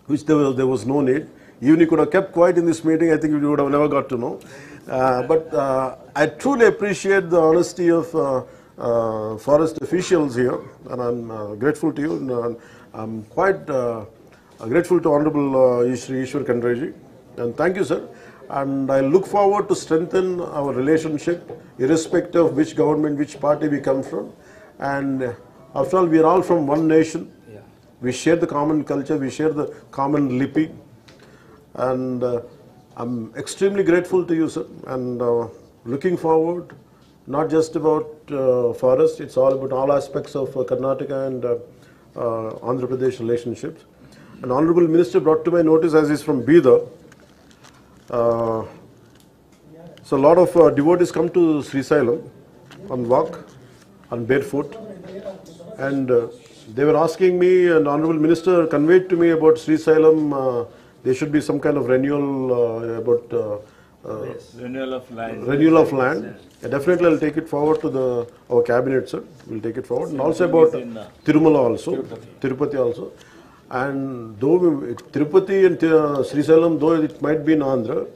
which there was no need. Even you could have kept quiet in this meeting, I think you would have never got to know. But I truly appreciate the honesty of forest officials here, and I'm grateful to you. And I'm quite grateful to Honorable Shri Ishwar Kandreji, and thank you, sir. And I look forward to strengthen our relationship, irrespective of which government, which party we come from. And after all, we are all from one nation. Yeah. We share the common culture, we share the common lipi. And I'm extremely grateful to you, sir. And looking forward, not just about forest, it's all about all aspects of Karnataka and Andhra Pradesh relationships. An Honorable Minister brought to my notice, as is from Bidar. So a lot of devotees come to Srisailam on walk, on barefoot, and they were asking me, and Honorable Minister conveyed to me about Srisailam, there should be some kind of renewal about renewal of land. Renewal of land. Yeah, definitely I'll take it forward to our cabinet, sir. We'll take it forward. And also about Tirumala also, Tirupati also. And though Tirupati and Srisailam, though it might be in Andhra,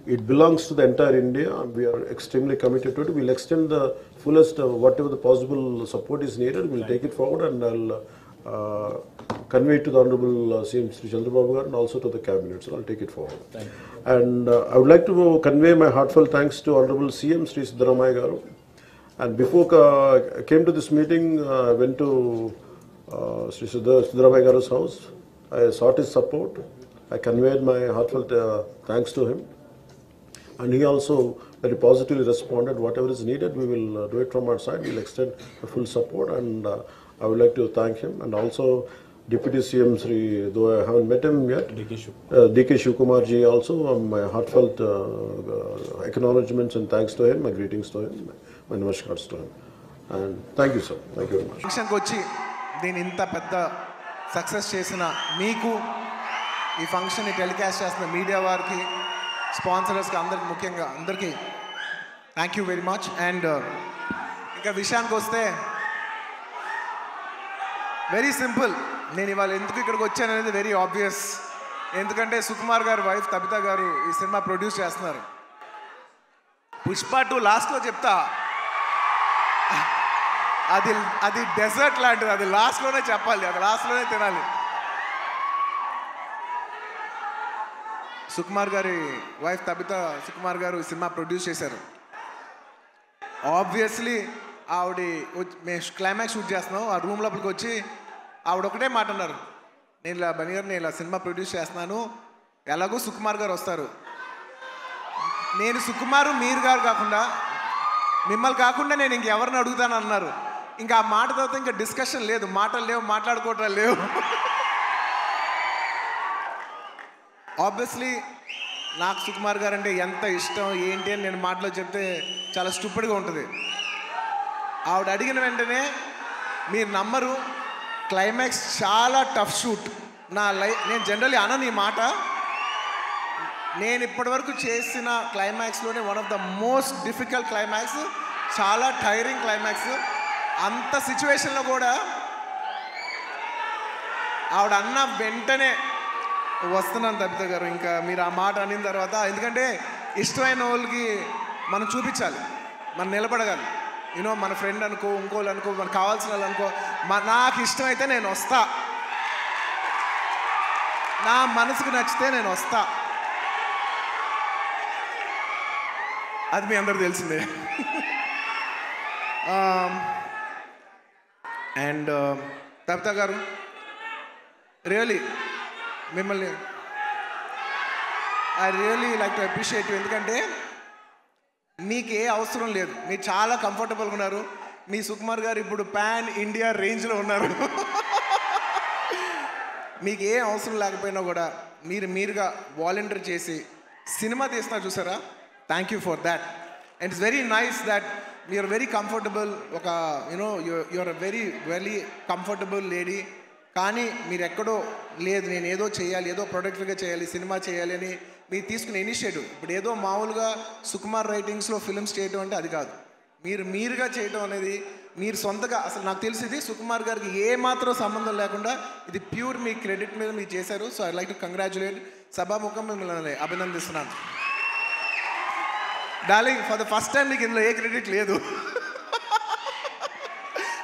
it belongs to the entire India, and we are extremely committed to it. We'll extend the fullest, whatever the possible support is needed, we'll take it forward, and I'll convey it to the Honorable CM Sri Chandrababu Garu and also to the cabinet. So I'll take it forward. Thank you. And I would like to convey my heartfelt thanks to Honorable CM Sri Siddaramaiah Garu. And before I came to this meeting, I went to Sri Siddaramaiah Garu's house. I sought his support. I conveyed my heartfelt thanks to him. And he also very positively responded. Whatever is needed, we will do it from our side. We'll extend the full support, and I would like to thank him. And also Deputy CM Sri, though I haven't met him yet, DK Shivkumar ji also, my heartfelt acknowledgements and thanks to him, my greetings to him, my namaskars to him. And thank you, sir. Thank you very much. Function kochi deen inta pedda success chesina meeku ee function ni telecast chestunna media variki sponsors ki andariki mukyanga andariki thank you very much. And inka vishayaniki vaste very simple. నేను ఇవాళ ఎందుకు ఇక్కడికి వచ్చాను అనేది very obvious. ఎందుకంటే సుకుమార్ గారు wife Tabitha గారు ఈ సినిమా ప్రొడ్యూస్ చేస్తున్నారు. పుష్ప 2 లాస్ట్లో చెప్తా, అది డెజర్ట్ లాంటిది, అది లాస్ట్లోనే చెప్పాలి, అది లాస్ట్లోనే తినాలి. సుకుమార్ గారి వైఫ్ తబితా సుకుమార్ గారు ఈ సినిమా ప్రొడ్యూస్ చేశారు. ఆబ్వియస్లీ ఆవిడ మేము క్లైమాక్స్ షూట్ చేస్తున్నాం, ఆ రూమ్ లోపలికి వచ్చి ఆవిడ ఒకటే మాట అన్నారు, నేను ఇలా బని గారు నేను ఇలా సినిమా ప్రొడ్యూస్ చేస్తున్నాను, ఎలాగో సుకుమార్ గారు వస్తారు, నేను సుకుమారు మీరు గారు కాకుండా మిమ్మల్ని కాకుండా నేను ఇంకెవరిని అడుగుతాను అన్నారు. ఇంకా ఆ మాట తర్వాత ఇంకా డిస్కషన్ లేదు, మాటలు లేవు, మాట్లాడుకోవటం లేవు. ఆబ్వియస్లీ నాకు సుకుమార్ గారు అంటే ఎంత ఇష్టం ఏంటి అని నేను మాటలో చెప్తే చాలా స్టూపిడ్గా ఉంటుంది. ఆవిడ అడిగిన వెంటనే మీరు నమ్మరు, క్లైమాక్స్ చాలా టఫ్ షూట్. నేను జనరల్లీ అనను ఈ మాట, నేను ఇప్పటివరకు చేసిన క్లైమాక్స్లోనే one of the most difficult climax, చాలా టైరింగ్ క్లైమాక్స్. అంత సిచ్యువేషన్లో కూడా ఆవిడ అన్న వెంటనే వస్తున్నాను తబితా గారు, ఇంకా మీరు ఆ మాట అనిన తర్వాత, ఎందుకంటే ఇష్టమైన వాళ్ళకి మనం చూపించాలి, మనం నిలబడగాలి. యూనో మన ఫ్రెండ్ అనుకో, ఇంకోళ్ళు అనుకో, మనకు కావాల్సిన వాళ్ళు అనుకో, నాకు ఇష్టమైతే నేను వస్తా, నా మనసుకు నచ్చితే నేను వస్తా, అది మీ అందరూ తెలిసిందే. అండ్ తబితా గారు రియలీ మిమ్మల్ని I really like to appreciate you. ఎందుకంటే మీకు ఏ అవసరం లేదు, మీరు చాలా కంఫర్టబుల్గా ఉన్నారు. మీ సుకుమార్ గారు ఇప్పుడు పాన్ ఇండియా రేంజ్లో ఉన్నారు. మీకు ఏ అవసరం లేకపోయినా కూడా మీరుగా వాలంటీర్ చేసి సినిమా తీస్తున్నారు చూసారా, thank you for that. And it's very nice that you're very comfortable, ఒక you know you're a very very comfortable lady. కానీ మీరు ఎక్కడో లేదు, నేను ఏదో చేయాలి, ఏదో ప్రొడక్టివ్గా చేయాలి, సినిమా చేయాలి అని మీరు తీసుకునే ఇనిషియేటివ్. ఇప్పుడు ఏదో మామూలుగా సుకుమార్ రైటింగ్స్లో ఫిల్మ్స్ చేయడం అంటే అది కాదు, మీరుగా చేయడం అనేది మీరు సొంతగా అసలు నాకు తెలిసి ఇది సుకుమార్ గారికి ఏ మాత్రం సంబంధం లేకుండా ఇది ప్యూర్ మీ క్రెడిట్ మీద మీరు చేశారు. So I like to congratulate. సభాముఖం మిమ్మల్ని అభినందిస్తున్నాను. Darling, for the first time మీకు ఇందులో ఏ క్రెడిట్ లేదు.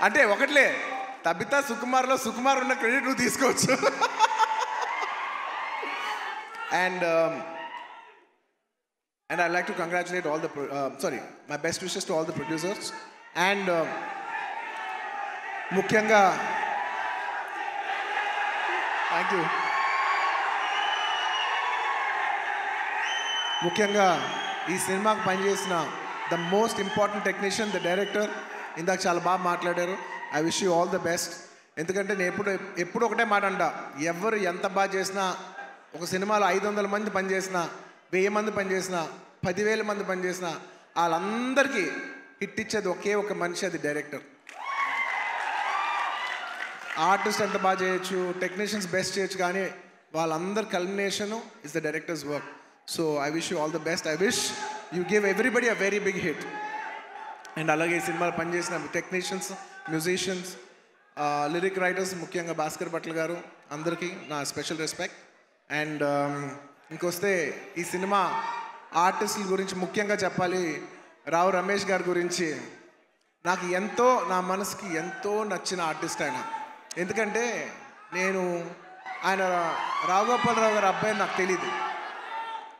అంటే ఒకట్లే, తబితా సుకుమార్లో సుకుమార్ ఉన్న క్రెడిట్ నువ్వు తీసుకోవచ్చు. And I'd like to congratulate all the, my best wishes to all the producers. And ముఖ్యంగా థ్యాంక్ యూ. ముఖ్యంగా ఈ సినిమాకి పనిచేసిన the most important technician, the director, ఇందాక చాలా బాగా మాట్లాడారు. I wish you all the best. ఎందుకంటే నేను ఎప్పుడు ఒకటే మాట అంట, ఎవరు ఎంత బాగా చేసినా, ఒక సినిమాలో 500 మంది పనిచేసినా, 1000 మంది పనిచేసినా, 10,000 మంది పనిచేసినా, వాళ్ళందరికీ హిట్ ఇచ్చేది ఒకే ఒక మనిషి, అది డైరెక్టర్. ఆర్టిస్ట్ ఎంత బాగా చేయొచ్చు, టెక్నీషియన్స్ బెస్ట్ చేయొచ్చు, కానీ వాళ్ళందరి culmination is the director's work. So I wish you all the best. I wish you give everybody a very big hit. And అలాగే ఈ సినిమాలో పనిచేసిన టెక్నీషియన్స్, మ్యూజిషియన్స్, లిరిక్ రైటర్స్, ముఖ్యంగా భాస్కర్ భట్ల గారు, అందరికీ నా స్పెషల్ రెస్పెక్ట్. అండ్ ఇంకొస్తే ఈ సినిమా ఆర్టిస్టుల గురించి ముఖ్యంగా చెప్పాలి. రావు రమేష్ గారి గురించి నాకు ఎంతో, నా మనసుకి ఎంతో నచ్చిన ఆర్టిస్ట్ ఆయన. ఎందుకంటే ఆయన రావుగోపాలరావు గారి అబ్బాయి నాకు తెలియదు.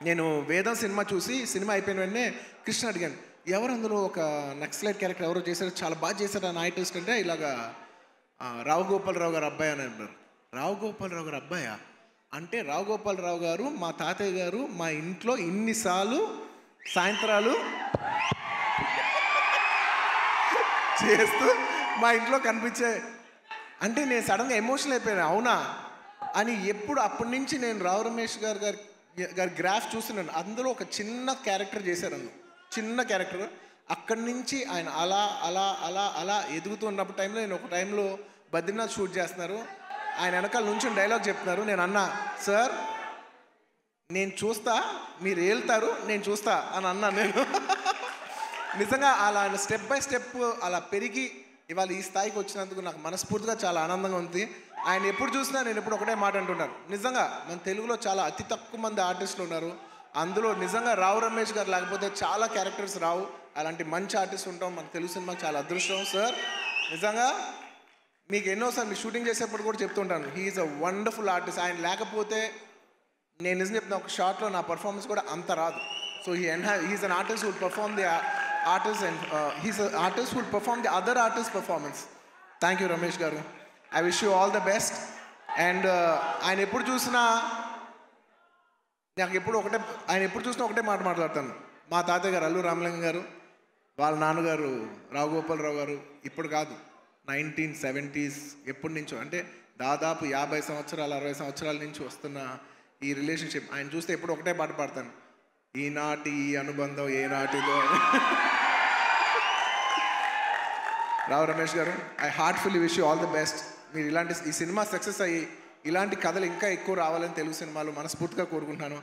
నేను వేదం సినిమా చూసి, సినిమా అయిపోయిన వెంటనే కృష్ణ అడిగాను, ఎవరు అందులో ఒక నక్సలైట్ క్యారెక్టర్ ఎవరో చేశారు, చాలా బాగా చేశారు ఆ ఆర్టిస్ట్ అంటే, ఇలాగా రావుగోపాలరావు గారు అబ్బాయి అని అన్నారు. రావుగోపాలరావు గారు అబ్బాయా అంటే, రావుగోపాలరావు గారు మా తాతయ్య గారు మా ఇంట్లో ఇన్నిసార్లు సాయంత్రాలు చేస్తూ మా ఇంట్లో కనిపించే అంటే నేను సడన్గా ఎమోషనల్ అయిపోయాను. అవునా అని అప్పటి నుంచి నేను రావు రమేష్ గారి గ్రాఫ్ చూస్తున్నాను. అందులో ఒక చిన్న క్యారెక్టర్ చేశారు, అందులో చిన్న క్యారెక్టర్. అక్కడి నుంచి ఆయన అలా అలా అలా అలా ఎదుగుతూ ఉన్నప్పుడు టైంలో, నేను ఒక టైంలో బద్రీనాథ్ షూట్ చేస్తున్నారు, ఆయన వెనకాల నుంచి డైలాగ్ చెప్తున్నారు. నేను అన్నా, సార్ నేను చూస్తా, మీరు వెళ్తారు, నేను చూస్తా అని అన్నా నేను. నిజంగా అలా స్టెప్ బై స్టెప్ అలా పెరిగి ఇవాళ ఈ స్థాయికి వచ్చినందుకు నాకు మనస్ఫూర్తిగా చాలా ఆనందంగా ఉంది. ఆయన ఎప్పుడు చూసినా నేను ఎప్పుడు ఒకటే మాట అంటున్నాను, నిజంగా మన తెలుగులో చాలా అతి తక్కువ మంది ఆర్టిస్టులు ఉన్నారు, అందులో నిజంగా రావు రమేష్ గారు లేకపోతే చాలా క్యారెక్టర్స్ రావు. అలాంటి మంచి ఆర్టిస్ట్ ఉంటాం మన తెలుగు సినిమాకి చాలా అదృష్టం. సార్ నిజంగా మీకు ఎన్నోసార్లు మీ షూటింగ్ చేసేప్పుడు కూడా చెప్తుంటాను, he is a wonderful artist. ఆయన లేకపోతే నేను నిజం చెప్తున్నా, ఒక షార్ట్లో నా పర్ఫార్మెన్స్ కూడా అంత రాదు. So he's an artist who'd perform the artist and he's artist who'd perform the other artist performance. Thank you Ramesh garu. I wish you all the best. And ఆయన ఎప్పుడు చూసినా ఒకటే మాట మాట్లాడతాను. మా తాతయ్య గారు అల్లు రామలింగం గారు, వాళ్ళ నాన్నగారు రావుగోపాలరావు గారు, ఇప్పుడు కాదు 1970s ఎప్పటి నుంచో, అంటే దాదాపు 50 సంవత్సరాలు 60 సంవత్సరాల నుంచి వస్తున్న ఈ రిలేషన్షిప్ ఆయన చూస్తే ఎప్పుడు ఒకటే పాట పాడతాను, ఈనాటి ఈ అనుబంధం ఏనాటిదో. Rao Ramesh garu, I heartfully wish you all the best. మీరు ఈ సినిమా సక్సెస్ అయ్యి ఇలాంటి కథలు ఇంకా ఎక్కువ రావాలని తెలుగు సినిమాలు మనస్ఫూర్తిగా కోరుకుంటున్నాను.